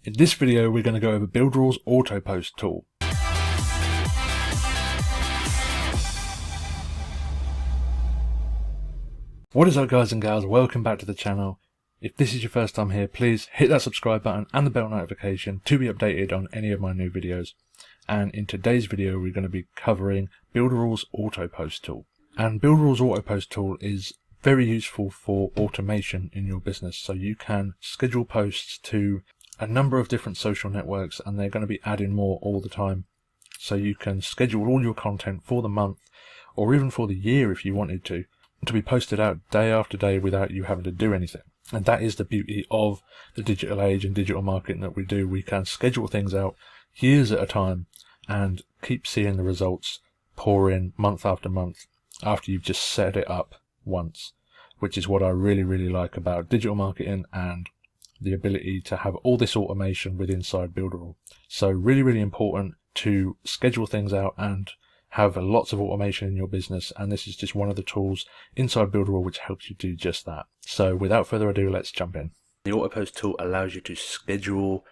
In this video we're going to go over Builderall's Autopost tool. What is up guys and gals, welcome back to the channel. If this is your first time here, please hit that subscribe button and the bell notification to be updated on any of my new videos. And in today's video we're going to be covering Builderall's Autopost tool. And Builderall's Autopost tool is very useful for automation in your business, so you can schedule posts to a number of different social networks and they're going to be adding more all the time. So you can schedule all your content for the month or even for the year if you wanted to be posted out day after day without you having to do anything. And that is the beauty of the digital age and digital marketing that we do. We can schedule things out years at a time and keep seeing the results pour in month after month after you've just set it up once, which is what I really like about digital marketing and the ability to have all this automation with inside Builderall. So really important to schedule things out and have lots of automation in your business, and this is just one of the tools inside Builderall which helps you do just that. So without further ado, let's jump in. The Autopost tool allows you to schedule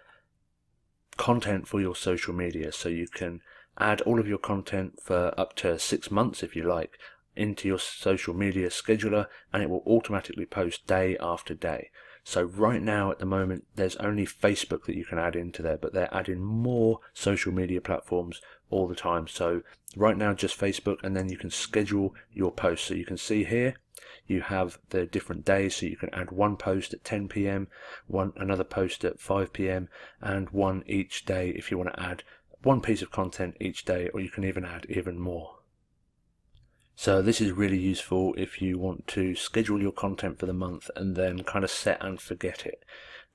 content for your social media, so you can add all of your content for up to 6 months if you like into your social media scheduler, and it will automatically post day after day. So right now at the moment there's only Facebook that you can add into there, but they're adding more social media platforms all the time. So right now just Facebook, and then you can schedule your posts. So you can see here you have the different days, so you can add one post at 10 PM, another post at 5 PM, and one each day if you want to add one piece of content each day, or you can even add even more. So this is really useful if you want to schedule your content for the month and then kind of set and forget it,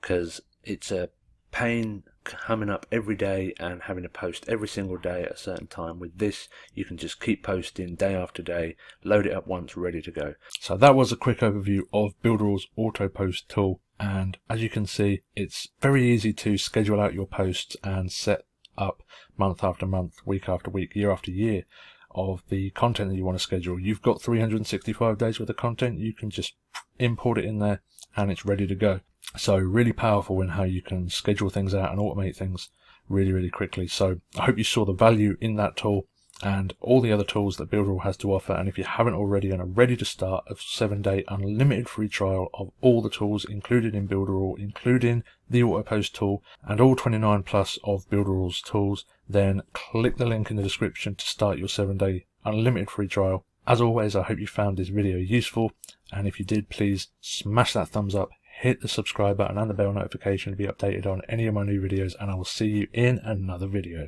because it's a pain coming up every day and having to post every single day at a certain time. With this you can just keep posting day after day, load it up once, ready to go. So that was a quick overview of Builderall's Autopost tool, and as you can see it's very easy to schedule out your posts and set up month after month, week after week, year after year of the content that you want to schedule. You've got 365 days worth of content, you can just import it in there and it's ready to go. So really powerful in how you can schedule things out and automate things really quickly. So I hope you saw the value in that tool and all the other tools that Builderall has to offer. And if you haven't already and are ready to start a 7-day unlimited free trial of all the tools included in Builderall, including the Autopost tool and all 29 plus of Builderall's tools, then click the link in the description to start your 7-day unlimited free trial. As always, I hope you found this video useful, and if you did, please smash that thumbs up, hit the subscribe button and the bell notification to be updated on any of my new videos, and I will see you in another video.